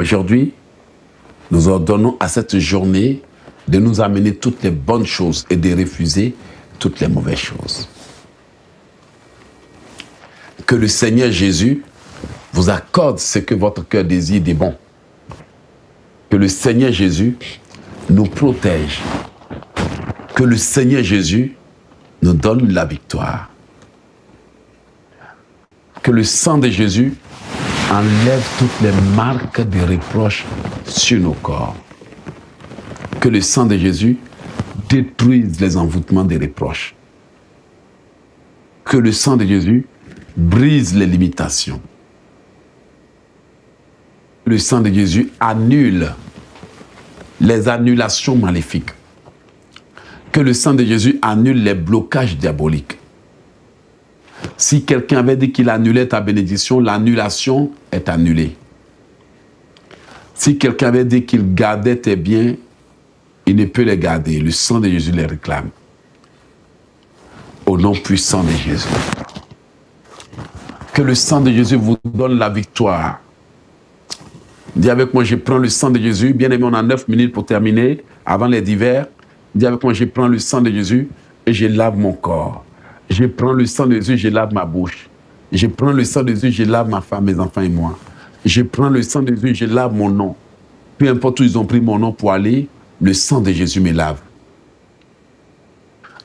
Aujourd'hui, nous ordonnons à cette journée de nous amener toutes les bonnes choses et de refuser toutes les mauvaises choses. Que le Seigneur Jésus vous accorde ce que votre cœur désire de bon. Que le Seigneur Jésus nous protège. Que le Seigneur Jésus nous donne la victoire. Que le sang de Jésus enlève toutes les marques de reproche sur nos corps. Que le sang de Jésus détruise les envoûtements des reproches. Que le sang de Jésus brise les limitations. Le sang de Jésus annule les annulations maléfiques. Que le sang de Jésus annule les blocages diaboliques. Si quelqu'un avait dit qu'il annulait ta bénédiction, l'annulation est annulée. Si quelqu'un avait dit qu'il gardait tes biens, il ne peut les garder. Le sang de Jésus les réclame. Au nom puissant de Jésus. Que le sang de Jésus vous donne la victoire. Dis avec moi, je prends le sang de Jésus. Bien aimé, on a 9 minutes pour terminer, avant les divers. Dis avec moi, je prends le sang de Jésus et je lave mon corps. Je prends le sang de Jésus, je lave ma bouche. Je prends le sang de Jésus, je lave ma femme, mes enfants et moi. Je prends le sang de Jésus, je lave mon nom. Peu importe où ils ont pris mon nom pour aller, le sang de Jésus me lave.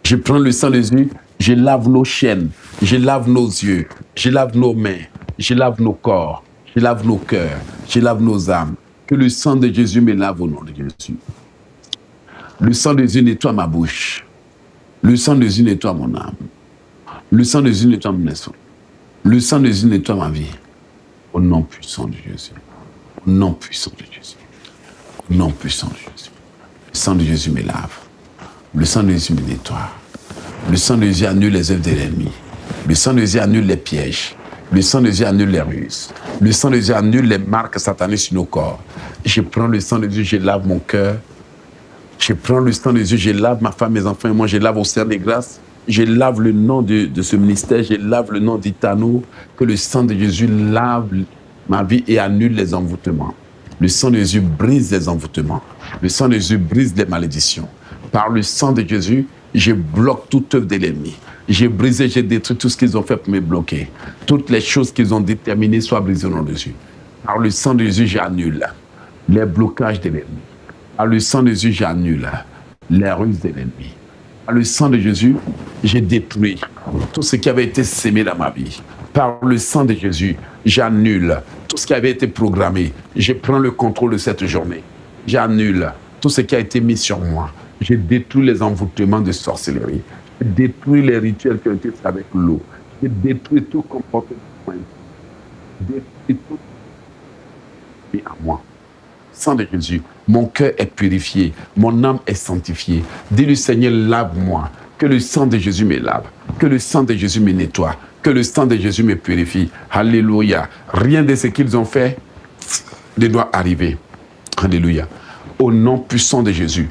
Je prends le sang de Jésus, je lave nos chaînes, je lave nos yeux, je lave nos mains, je lave nos corps, je lave nos cœurs, je lave nos âmes. Que le sang de Jésus me lave au nom de Jésus. Le sang de Jésus nettoie ma bouche. Le sang de Jésus nettoie mon âme. Le sang de Jésus nettoie mon esprit. Le sang de Jésus nettoie ma vie. Au nom puissant de Jésus. Au nom puissant de Jésus. Au nom puissant de Jésus. Le sang de Jésus me lave. Le sang de Jésus me nettoie. Le sang de Jésus annule les œuvres de l'ennemi. Le sang de Jésus annule les pièges. Le sang de Jésus annule les ruses. Le sang de Jésus annule les marques satanées sur nos corps. Je prends le sang de Jésus, je lave mon cœur. Je prends le sang de Jésus, je lave ma femme, mes enfants et moi, je lave au Seigneur des grâces. Je lave le nom de ce ministère, je lave le nom d'Itano. Que le sang de Jésus lave ma vie et annule les envoûtements. Le sang de Jésus brise les envoûtements. Le sang de Jésus brise les malédictions. Par le sang de Jésus, je bloque toute œuvre de l'ennemi. J'ai brisé, j'ai détruit tout ce qu'ils ont fait pour me bloquer. Toutes les choses qu'ils ont déterminées soient brisées au nom de Jésus. Par le sang de Jésus, j'annule les blocages de l'ennemi. Par le sang de Jésus, j'annule les ruses de l'ennemi. Par le sang de Jésus, j'ai détruit tout ce qui avait été sémé dans ma vie. Par le sang de Jésus, j'annule tout ce qui avait été programmé. Je prends le contrôle de cette journée. J'annule tout ce qui a été mis sur moi. Je détruis les envoûtements de sorcellerie. Je détruis les rituels qui ont été faits avec l'eau. Je détruis tout comportement. Je détruis tout et à moi. Sang de Jésus, mon cœur est purifié, mon âme est sanctifiée. Dis-lui, Seigneur, lave-moi. Que le sang de Jésus me lave. Que le sang de Jésus me nettoie. Que le sang de Jésus me purifie. Alléluia. Rien de ce qu'ils ont fait ne doit arriver. Alléluia. Au nom puissant de Jésus.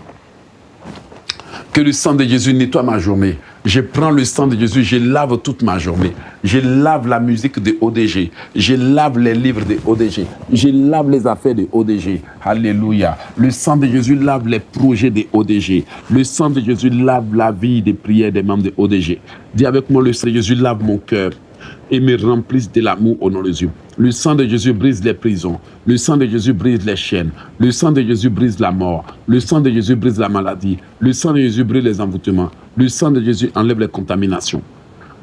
Que le sang de Jésus nettoie ma journée. Je prends le sang de Jésus, je lave toute ma journée. Je lave la musique de ODG. Je lave les livres de ODG. Je lave les affaires de ODG. Alléluia. Le sang de Jésus lave les projets de ODG. Le sang de Jésus lave la vie des prières des membres de ODG. Dis avec moi, le sang de Jésus lave mon cœur et me remplisse de l'amour au nom de Jésus. Le sang de Jésus brise les prisons. Le sang de Jésus brise les chaînes. Le sang de Jésus brise la mort. Le sang de Jésus brise la maladie. Le sang de Jésus brise les envoûtements. Le sang de Jésus enlève les contaminations.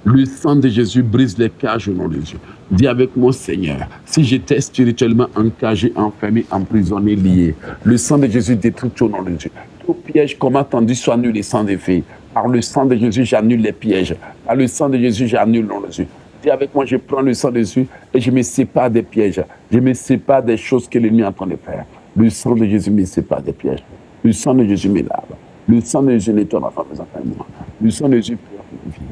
Le sang de Jésus brise les cages au nom de Jésus. Dis avec moi, Seigneur, si j'étais spirituellement encagé, enfermé, emprisonné, lié, le sang de Jésus détruit tout au nom de Jésus. Tout piège comme attendu soit annulé sans effet. Par le sang de Jésus, j'annule les pièges. Par le sang de Jésus, j'annule le nom de Jésus. Dis avec moi, je prends le sang de Jésus et je me sépare des pièges. Je me sépare des choses que l'ennemi est en train de faire. Le sang de Jésus me sépare des pièges. Le sang de Jésus me lave. Le sang de Jésus nettoie ma femme, mes enfants et moi. Le sang de Jésus purifie.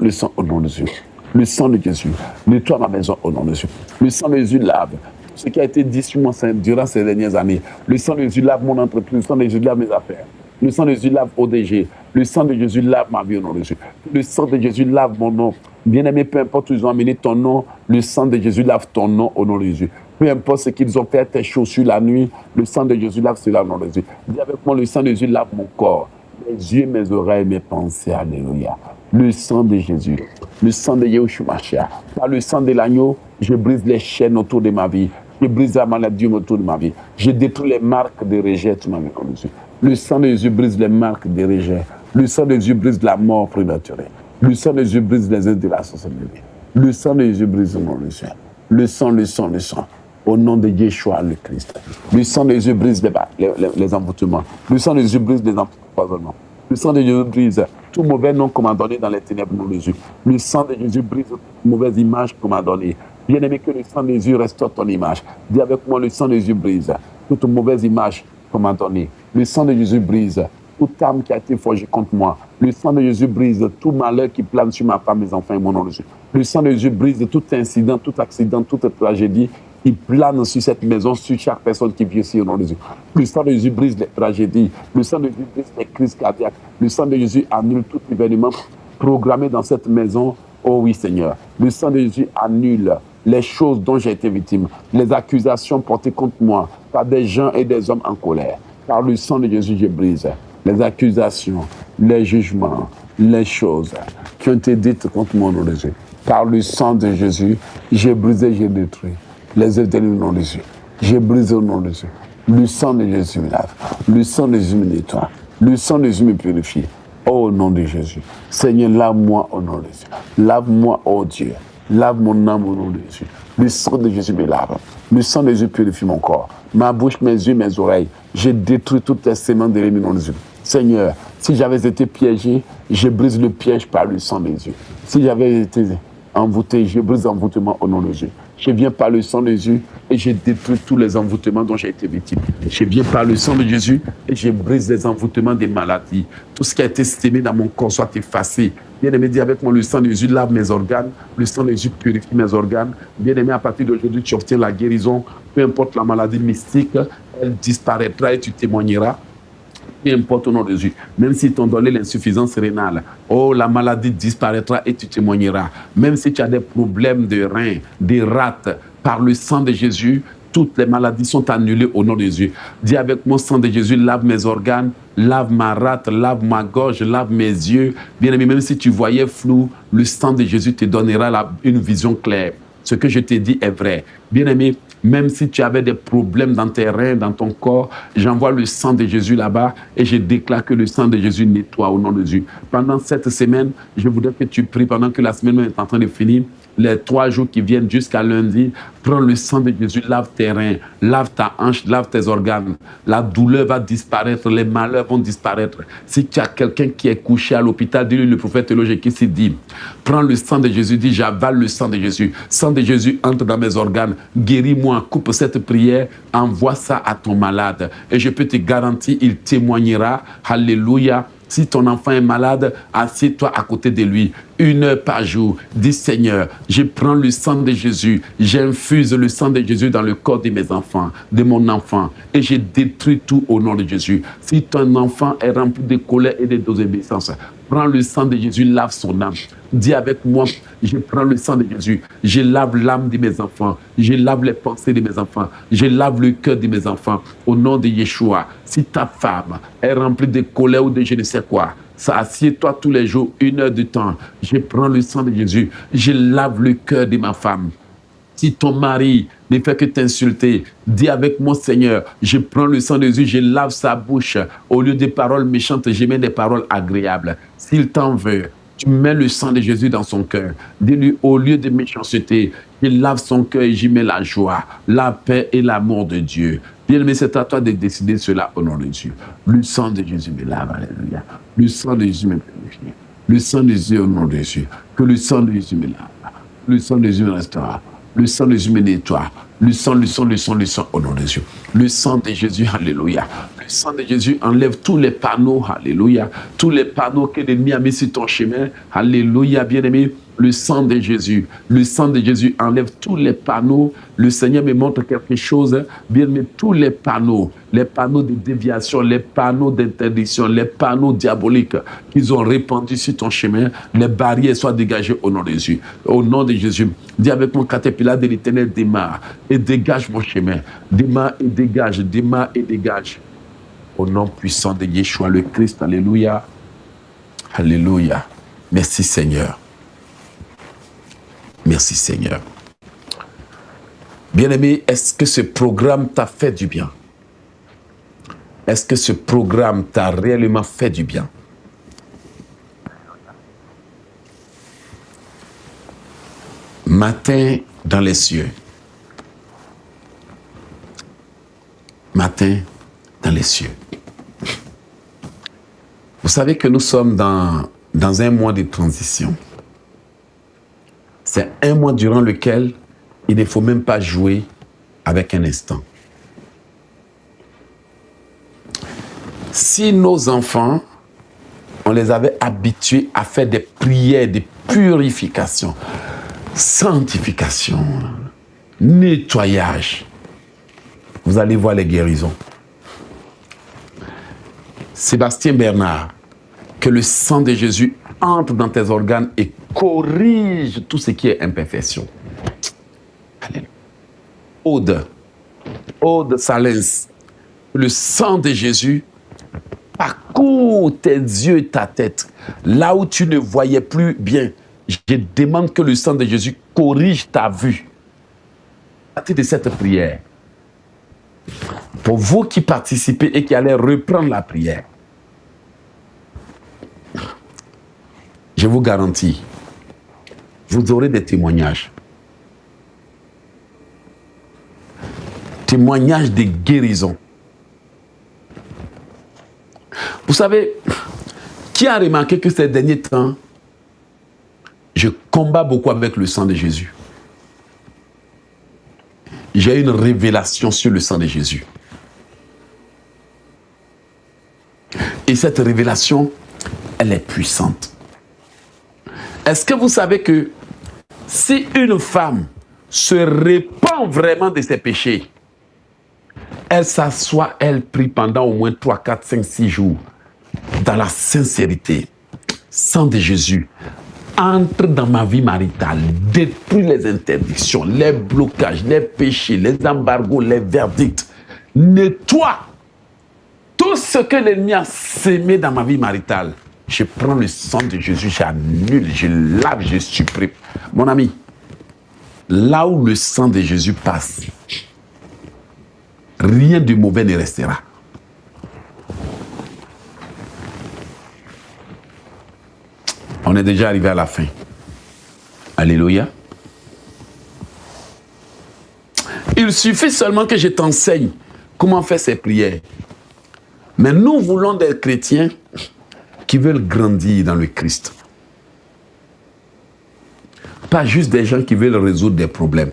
Le sang au nom de Jésus. Le sang de Jésus nettoie ma maison au nom de Jésus. Le sang de Jésus lave ce qui a été dit sur moi durant ces dernières années. Le sang de Jésus lave mon entreprise. Le sang de Jésus lave mes affaires. Le sang de Jésus lave ODG. Le sang de Jésus lave ma vie au nom de Jésus. Le sang de Jésus lave mon nom. Bien-aimé, peu importe où ils ont amené ton nom, le sang de Jésus lave ton nom au nom de Jésus. Peu importe ce qu'ils ont fait à tes chaussures la nuit, le sang de Jésus lave cela au nom de Jésus. Dis avec moi, le sang de Jésus lave mon corps, mes yeux, mes oreilles, mes pensées. Alléluia. Le sang de Jésus, le sang de Yeshua Mashiach. Par le sang de l'agneau, je brise les chaînes autour de ma vie. Je brise la maladie autour de ma vie. Je détruis les marques de rejet sur ma vie. Le sang de Jésus brise les marques de rejet. Le sang de Jésus brise la mort prématurée. Le sang de Jésus brise les œuvres de la sorcellerie. Le sang de Jésus brise le monde. Le sang, le sang, le sang. Au nom de Yeshua le Christ. Le sang de Jésus brise les envoûtements. Le sang de Jésus brise les empoisonnements. Le sang de Jésus brise tout mauvais nom qu'on m'a donné dans les ténèbres de Jésus. Le sang de Jésus brise toute mauvaise image qu'on m'a donnée. Bien-aimé, que le sang de Jésus restaure ton image. Dis avec moi, le sang de Jésus brise toute mauvaise image qu'on m'a donnée. Le sang de Jésus brise toute âme qui a été forgée contre moi. Le sang de Jésus brise tout malheur qui plane sur ma femme, mes enfants et mon nom de Jésus. Le sang de Jésus brise tout incident, tout accident, toute tragédie qui plane sur cette maison, sur chaque personne qui vit ici au nom de Jésus. Le sang de Jésus brise les tragédies. Le sang de Jésus brise les crises cardiaques. Le sang de Jésus annule tout événement programmé dans cette maison. Oh oui, Seigneur. Le sang de Jésus annule les choses dont j'ai été victime, les accusations portées contre moi par des gens et des hommes en colère. Par le sang de Jésus, je brise les accusations, les jugements, les choses qui ont été dites contre moi au nom de Jésus. Par le sang de Jésus, j'ai brisé, j'ai détruit les œuvres au nom de Jésus. J'ai brisé au nom de Jésus. Le sang de Jésus me lave. Le sang de Jésus me nettoie. Le sang de Jésus me purifie. Au nom de Jésus. Seigneur, lave-moi au nom de Jésus. Lave-moi, oh Dieu. Lave mon âme au nom de Jésus. Le sang de Jésus me lave. Le sang de Jésus purifie mon corps. Ma bouche, mes yeux, mes oreilles. J'ai détruit toutes les sémences de l'ennemi au nom de Jésus. Seigneur, si j'avais été piégé, je brise le piège par le sang de Jésus. Si j'avais été envoûté, je brise l'envoûtement au nom de Jésus. Je viens par le sang de Jésus et je détruis tous les envoûtements dont j'ai été victime. Je viens par le sang de Jésus et je brise les envoûtements des maladies. Tout ce qui a été sémé dans mon corps soit effacé. Bien-aimé, dis avec moi, le sang de Jésus lave mes organes. Le sang de Jésus purifie mes organes. Bien-aimé, à partir d'aujourd'hui, tu obtiens la guérison. Peu importe la maladie mystique, elle disparaîtra et tu témoigneras. Peu importe au nom de Jésus. Même si t'ont donné l'insuffisance rénale, oh, la maladie disparaîtra et tu témoigneras. Même si tu as des problèmes de reins, des rats, par le sang de Jésus, toutes les maladies sont annulées au nom de Jésus. Dis avec moi, sang de Jésus, lave mes organes, lave ma rate, lave ma gorge, lave mes yeux. Bien-aimé, même si tu voyais flou, le sang de Jésus te donnera une vision claire. Ce que je t'ai dit est vrai. Bien-aimé, même si tu avais des problèmes dans tes reins, dans ton corps, j'envoie le sang de Jésus là-bas et je déclare que le sang de Jésus nettoie au nom de Jésus. Pendant cette semaine, je voudrais que tu pries pendant que la semaine est en train de finir. Les 3 jours qui viennent jusqu'à lundi, prends le sang de Jésus, lave tes reins, lave ta hanche, lave tes organes. La douleur va disparaître, les malheurs vont disparaître. Si tu as quelqu'un qui est couché à l'hôpital, dis-lui, le prophète Éloge qui s'est dit, prends le sang de Jésus, dis, j'avale le sang de Jésus. Sang de Jésus entre dans mes organes, guéris-moi, coupe cette prière, envoie ça à ton malade. Et je peux te garantir, il témoignera, alléluia. Si ton enfant est malade, assieds-toi à côté de lui. 1 heure par jour. Dis, Seigneur, je prends le sang de Jésus. J'infuse le sang de Jésus dans le corps de mes enfants, de mon enfant. Et je détruis tout au nom de Jésus. Si ton enfant est rempli de colère et de désobéissance, prends le sang de Jésus, lave son âme. Dis avec moi, je prends le sang de Jésus. Je lave l'âme de mes enfants. Je lave les pensées de mes enfants. Je lave le cœur de mes enfants. Au nom de Yeshua, si ta femme est remplie de colère ou de je ne sais quoi, ça, assieds-toi tous les jours, 1 heure de temps. Je prends le sang de Jésus. Je lave le cœur de ma femme. Si ton mari ne fait que t'insulter, dis avec moi, Seigneur, je prends le sang de Jésus, je lave sa bouche. Au lieu des paroles méchantes, je mets des paroles agréables. S'il t'en veut, tu mets le sang de Jésus dans son cœur. Dis-lui, au lieu de méchanceté, je lave son cœur et j'y mets la joie, la paix et l'amour de Dieu. Bien-aimé, c'est à toi de décider cela au nom de Dieu. Le sang de Jésus me lave, alléluia. Le sang de Jésus me purifie. Le sang de Jésus au nom de Jésus. Que le sang de Jésus me lave. Le sang de Jésus me restaure. Le sang de Jésus me nettoie. Le sang au nom de Jésus. Le sang de Jésus, alléluia. Le sang de Jésus enlève tous les panneaux, alléluia. Tous les panneaux que l'ennemi a mis sur ton chemin, alléluia, bien-aimé. Le sang de Jésus. Le sang de Jésus enlève tous les panneaux. Le Seigneur me montre quelque chose. Bien, mais tous les panneaux de déviation, les panneaux d'interdiction, les panneaux diaboliques qu'ils ont répandus sur ton chemin, les barrières soient dégagées au nom de Jésus. Au nom de Jésus. Dis avec mon caterpillar de l'Éternel, démarre et dégage mon chemin. Démarre et dégage, démarre et dégage. Au nom puissant de Yeshua le Christ. Alléluia. Alléluia. Merci Seigneur. Merci Seigneur. Bien-aimé, est-ce que ce programme t'a fait du bien? Est-ce que ce programme t'a réellement fait du bien? Matin dans les cieux. Matin dans les cieux. Vous savez que nous sommes dans un mois de transition. C'est un mois durant lequel il ne faut même pas jouer avec un instant. Si nos enfants, on les avait habitués à faire des prières de purification, sanctification, nettoyage, vous allez voir les guérisons. Sébastien Bernard, que le sang de Jésus entre dans tes organes et corrige tout ce qui est imperfection. Alléluia. Aude Salens, le sang de Jésus parcourt tes yeux et ta tête. Là où tu ne voyais plus bien, je demande que le sang de Jésus corrige ta vue. À partir de cette prière, pour vous qui participez et qui allez reprendre la prière, je vous garantis, vous aurez des témoignages. Témoignages de guérison. Vous savez, qui a remarqué que ces derniers temps, je combats beaucoup avec le sang de Jésus. J'ai une révélation sur le sang de Jésus. Et cette révélation, elle est puissante. Est-ce que vous savez que si une femme se répand vraiment de ses péchés, elle s'assoit, elle prie pendant au moins 3, 4, 5, 6 jours, dans la sincérité, sang de Jésus, entre dans ma vie maritale, détruit les interdictions, les blocages, les péchés, les embargos, les verdicts, nettoie tout ce que l'ennemi a sémé dans ma vie maritale. Je prends le sang de Jésus, j'annule, je lave, je supprime. Mon ami, là où le sang de Jésus passe, rien de mauvais ne restera. On est déjà arrivé à la fin. Alléluia. Il suffit seulement que je t'enseigne comment faire ces prières. Mais nous voulons des chrétiens qui veulent grandir dans le Christ. Pas juste des gens qui veulent résoudre des problèmes.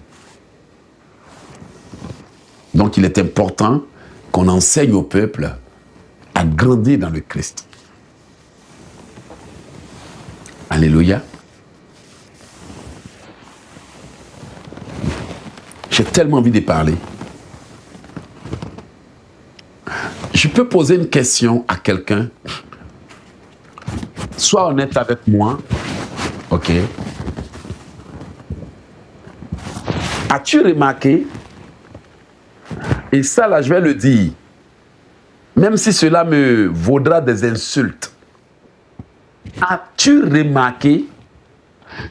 Donc il est important qu'on enseigne au peuple à grandir dans le Christ. Alléluia. J'ai tellement envie de parler. Je peux poser une question à quelqu'un. Sois honnête avec moi. Ok. As-tu remarqué, et ça là je vais le dire, même si cela me vaudra des insultes, as-tu remarqué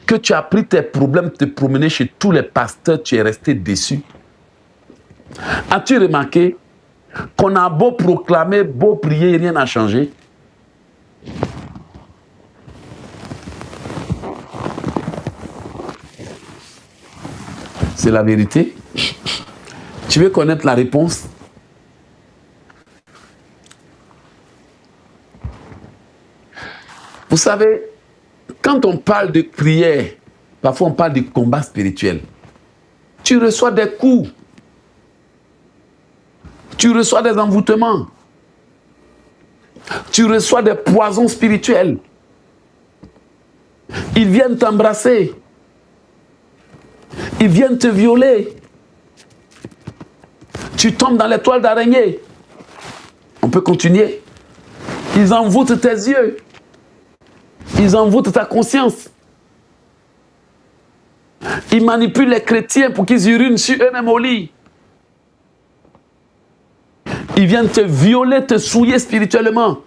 que tu as pris tes problèmes, te promener chez tous les pasteurs, tu es resté déçu? As-tu remarqué qu'on a beau proclamer, beau prier, rien n'a changé? C'est la vérité. Tu veux connaître la réponse? Vous savez, quand on parle de prière, parfois on parle de combat spirituel. Tu reçois des coups. Tu reçois des envoûtements. Tu reçois des poisons spirituels. Ils viennent t'embrasser. Ils viennent te violer. Tu tombes dans les toiles d'araignée. On peut continuer. Ils envoûtent tes yeux. Ils envoûtent ta conscience. Ils manipulent les chrétiens pour qu'ils urinent sur eux-mêmes au lit. Ils viennent te violer, te souiller spirituellement.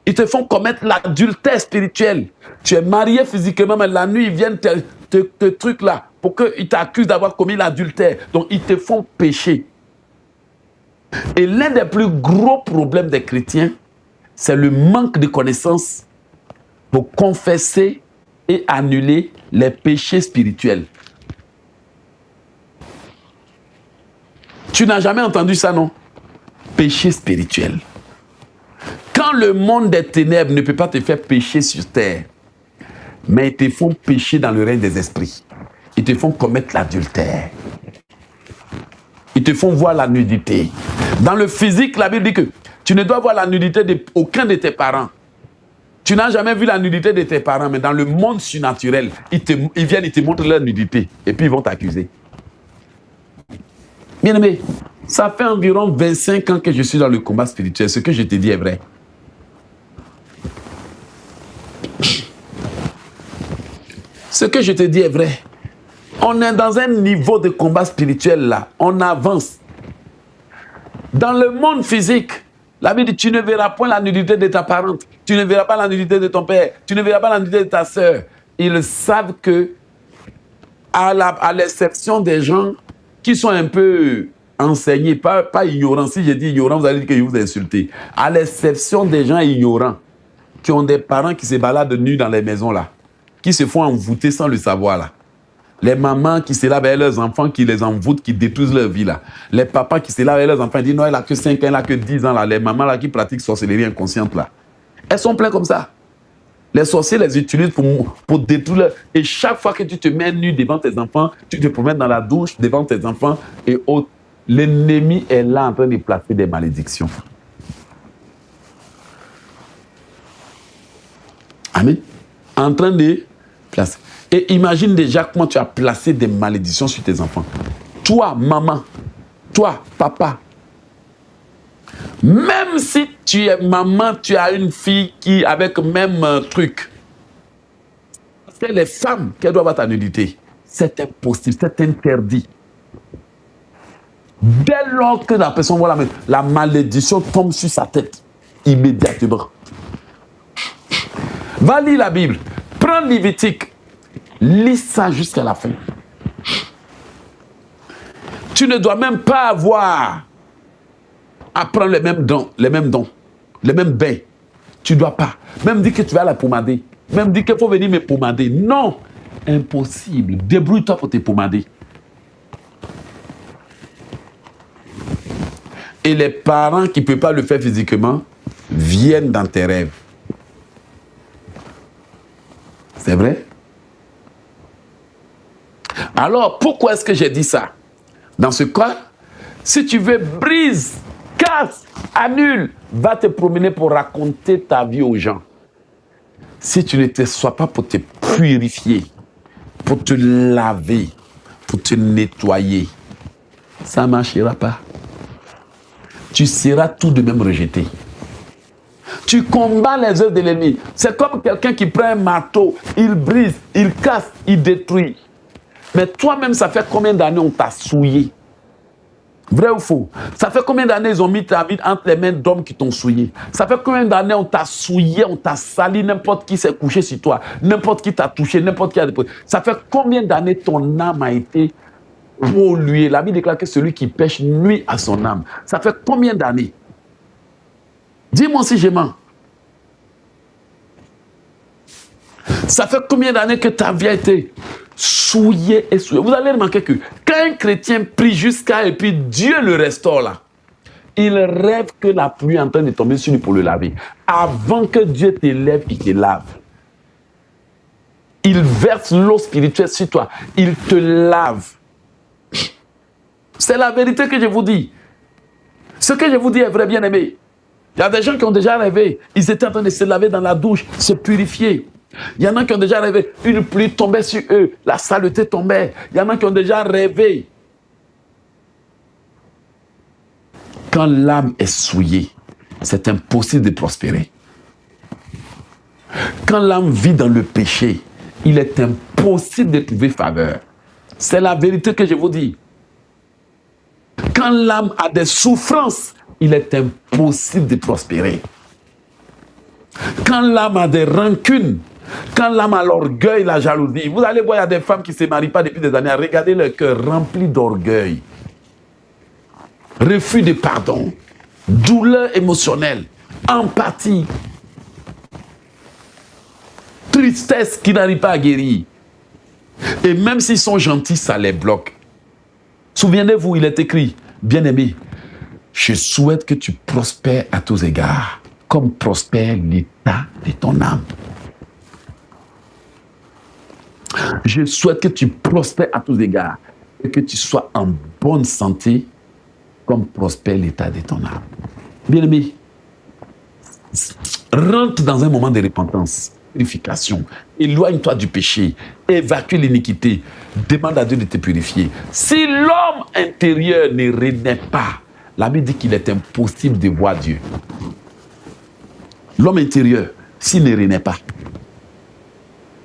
Ils te font commettre l'adultère spirituel. Tu es marié physiquement, mais la nuit, ils viennent te truc là pour qu'ils t'accusent d'avoir commis l'adultère. Donc, ils te font pécher. Et l'un des plus gros problèmes des chrétiens, c'est le manque de connaissances pour confesser et annuler les péchés spirituels. Tu n'as jamais entendu ça, non? Péché spirituel. Quand le monde des ténèbres ne peut pas te faire pécher sur terre, mais ils te font pécher dans le règne des esprits. Ils te font commettre l'adultère. Ils te font voir la nudité. Dans le physique, la Bible dit que tu ne dois voir la nudité d'aucun de tes parents. Tu n'as jamais vu la nudité de tes parents, mais dans le monde surnaturel, ils viennent, ils te montrent leur nudité, et puis ils vont t'accuser. Bien-aimé, ça fait environ 25 ans que je suis dans le combat spirituel. Ce que je te dis est vrai. Ce que je te dis est vrai. On est dans un niveau de combat spirituel là. On avance. Dans le monde physique, la Bible dit, tu ne verras point la nudité de ta parente. Tu ne verras pas la nudité de ton père. Tu ne verras pas la nudité de ta sœur. Ils savent que, à l'exception des gens qui sont un peu enseignés, pas ignorants. Si je dis ignorant, vous allez dire que je vous ai insulté. À l'exception des gens ignorants, qui ont des parents qui se baladent nus dans les maisons là, qui se font envoûter sans le savoir là. Les mamans qui se lavent avec leurs enfants, qui les envoûtent, qui détruisent leur vie là. Les papas qui se lavent avec leurs enfants, ils disent non, elle a que 5 ans, elle a que 10 ans là. Les mamans là qui pratiquent sorcellerie inconsciente là. Elles sont pleines comme ça. Les sorciers les utilisent pour détruire leur... Et chaque fois que tu te mets nu devant tes enfants, tu te promènes dans la douche devant tes enfants et autres. L'ennemi est là en train de placer des malédictions. Amen. En train de placer. Et imagine déjà comment tu as placé des malédictions sur tes enfants. Toi, maman, toi, papa. Même si tu es maman, tu as une fille qui avec même truc. Parce que les femmes qui doivent avoir ta nudité, c'est impossible, c'est interdit. Dès lors que la personne voit la malédiction tombe sur sa tête, immédiatement. Va lire la Bible, prends Lévitique, lis ça jusqu'à la fin. Tu ne dois même pas avoir à prendre les mêmes dons, les mêmes bains. Tu ne dois pas. Même dire que tu vas la pomader. Même dire qu'il faut venir me pomader. Non, impossible. Débrouille-toi pour te pomader. Et les parents qui ne peuvent pas le faire physiquement viennent dans tes rêves. C'est vrai? Alors, pourquoi est-ce que j'ai dit ça? Dans ce cas, si tu veux, brise, casse, annule, va te promener pour raconter ta vie aux gens. Si tu ne te sois pas pour te purifier, pour te laver, pour te nettoyer, ça ne marchera pas. Tu seras tout de même rejeté. Tu combats les œuvres de l'ennemi. C'est comme quelqu'un qui prend un marteau, il brise, il casse, il détruit. Mais toi-même, ça fait combien d'années on t'a souillé? Vrai ou faux? Ça fait combien d'années ils ont mis ta vie entre les mains d'hommes qui t'ont souillé? Ça fait combien d'années on t'a souillé, on t'a sali, n'importe qui s'est couché sur toi, n'importe qui t'a touché, n'importe qui a déposé. Ça fait combien d'années ton âme a été polluée? La Bible déclare que celui qui pêche nuit à son âme. Ça fait combien d'années? Dis-moi si je mens. Ça fait combien d'années que ta vie a été souillée et souillée? Vous allez remarquer que quand un chrétien prie jusqu'à et puis Dieu le restaure là, il rêve que la pluie est en train de tomber sur lui pour le laver. Avant que Dieu te lève, il te lave. Il verse l'eau spirituelle sur toi. Il te lave. C'est la vérité que je vous dis. Ce que je vous dis est vrai, bien-aimé. Il y a des gens qui ont déjà rêvé. Ils étaient en train de se laver dans la douche, se purifier. Il y en a qui ont déjà rêvé, une pluie tombait sur eux, la saleté tombait. Il y en a qui ont déjà rêvé. Quand l'âme est souillée, c'est impossible de prospérer. Quand l'âme vit dans le péché, il est impossible de trouver faveur. C'est la vérité que je vous dis. Quand l'âme a des souffrances, il est impossible de prospérer. Quand l'âme a des rancunes, quand l'âme a l'orgueil, la jalousie, vous allez voir, il y a des femmes qui ne se marient pas depuis des années. Regardez leur cœur rempli d'orgueil. Refus de pardon, douleur émotionnelle, empathie, tristesse qui n'arrive pas à guérir. Et même s'ils sont gentils, ça les bloque. Souvenez-vous, il est écrit, bien-aimé, je souhaite que tu prospères à tous égards, comme prospère l'état de ton âme. Je souhaite que tu prospères à tous égards et que tu sois en bonne santé, comme prospère l'état de ton âme. Bien-aimé, rentre dans un moment de repentance, purification, éloigne-toi du péché, évacue l'iniquité, demande à Dieu de te purifier. Si l'homme intérieur ne renaît pas, la Bible dit qu'il est impossible de voir Dieu. L'homme intérieur, s'il ne renaît pas,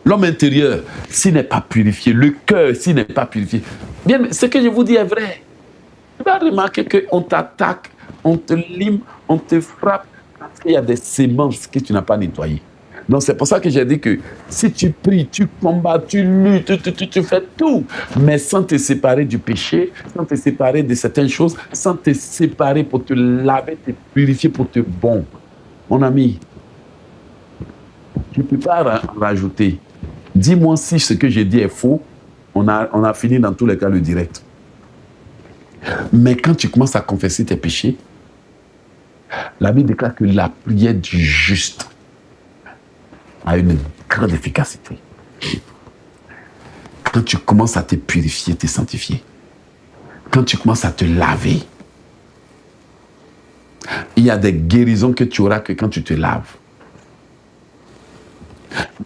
l'homme intérieur, s'il n'est pas purifié, le cœur, s'il n'est pas purifié, bien, ce que je vous dis est vrai. Tu vas remarquer qu'on t'attaque, on te lime, on te frappe, parce qu'il y a des sémences que tu n'as pas nettoyées. Donc c'est pour ça que j'ai dit que si tu pries, tu combats, tu luttes, tu fais tout, mais sans te séparer du péché, sans te séparer de certaines choses, sans te séparer pour te laver, te purifier, pour te bon. Mon ami, je ne peux pas rajouter. Dis-moi si ce que j'ai dit est faux, on a fini dans tous les cas le direct. Mais quand tu commences à confesser tes péchés, la Bible déclare que la prière du juste a une grande efficacité. Quand tu commences à te purifier, te sanctifier, quand tu commences à te laver, il y a des guérisons que tu auras que quand tu te laves.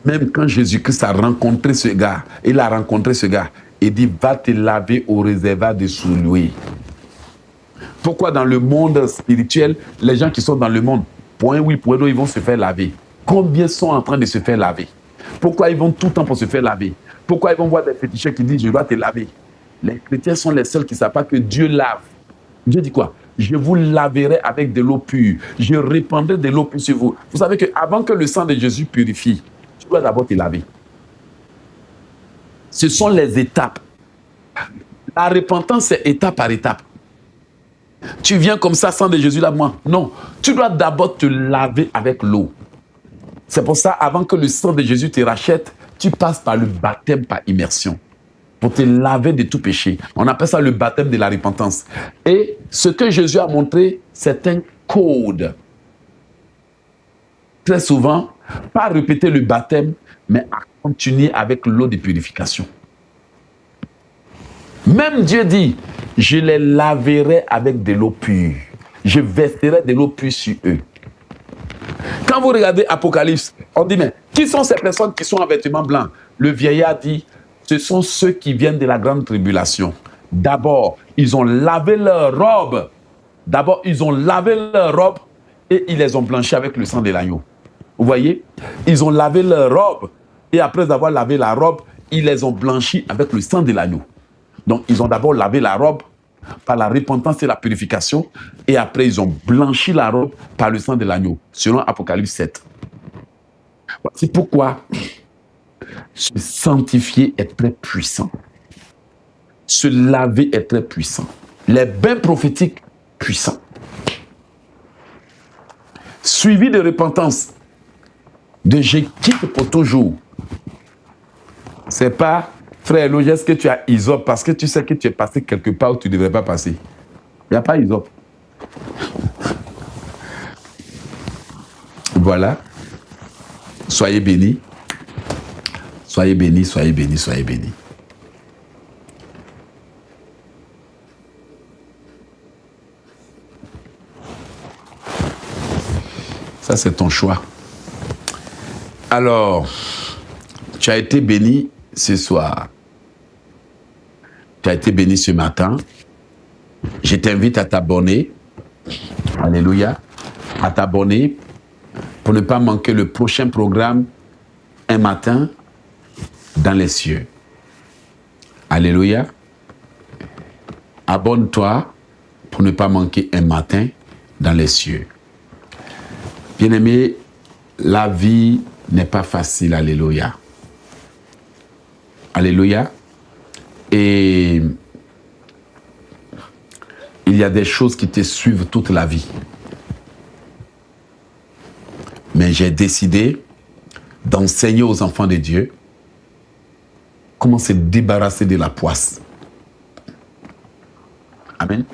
Même quand Jésus-Christ a rencontré ce gars, il dit, va te laver au réservoir de Siloé. Pourquoi dans le monde spirituel, les gens qui sont dans le monde, point oui, point non, ils vont se faire laver? Combien sont en train de se faire laver? Pourquoi ils vont tout le temps pour se faire laver? Pourquoi ils vont voir des féticheurs qui disent, je dois te laver? Les chrétiens sont les seuls qui ne savent pas que Dieu lave. Dieu dit quoi? Je vous laverai avec de l'eau pure. Je répandrai de l'eau pure sur vous. Vous savez qu'avant que le sang de Jésus purifie, tu dois d'abord te laver. Ce sont les étapes. La repentance, c'est étape par étape. Tu viens comme ça, sang de Jésus, lave-moi. Non, tu dois d'abord te laver avec l'eau. C'est pour ça, avant que le sang de Jésus te rachète, tu passes par le baptême par immersion. Pour te laver de tout péché. On appelle ça le baptême de la repentance. Et ce que Jésus a montré, c'est un code. Très souvent, pas répéter le baptême, mais à continuer avec l'eau de purification. Même Dieu dit, je les laverai avec de l'eau pure. Je verserai de l'eau pure sur eux. Quand vous regardez Apocalypse, on dit, mais qui sont ces personnes qui sont en vêtements blancs? Le vieillard dit, ce sont ceux qui viennent de la grande tribulation. D'abord, ils ont lavé leurs robes. Et ils les ont blanchis avec le sang de l'agneau. Vous voyez? Ils ont lavé leurs robes et après avoir lavé la robe, ils les ont blanchis avec le sang de l'agneau. Donc, ils ont d'abord lavé la robe par la repentance et la purification et après, ils ont blanchi la robe par le sang de l'agneau, selon Apocalypse 7. C'est pourquoi se sanctifier est très puissant. Se laver est très puissant. Les bains prophétiques, puissants. Suivi de repentance, de je quitte pour toujours. C'est pas, frère Logis, est-ce que tu as Hysope parce que tu sais que tu es passé quelque part où tu ne devrais pas passer. Il n'y a pas Hysope. Voilà. Soyez bénis. Soyez bénis, soyez bénis, soyez bénis. Ça, c'est ton choix. Alors, Tu as été béni ce soir. Tu as été béni ce matin. Je t'invite à t'abonner. Alléluia. À t'abonner pour ne pas manquer le prochain programme un matin dans les cieux. Alléluia. Abonne-toi pour ne pas manquer un matin dans les cieux. Bien-aimé, la vie n'est pas facile. Alléluia. Alléluia. Et il y a des choses qui te suivent toute la vie. Mais j'ai décidé d'enseigner aux enfants de Dieu comment se débarrasser de la poisse. Amen.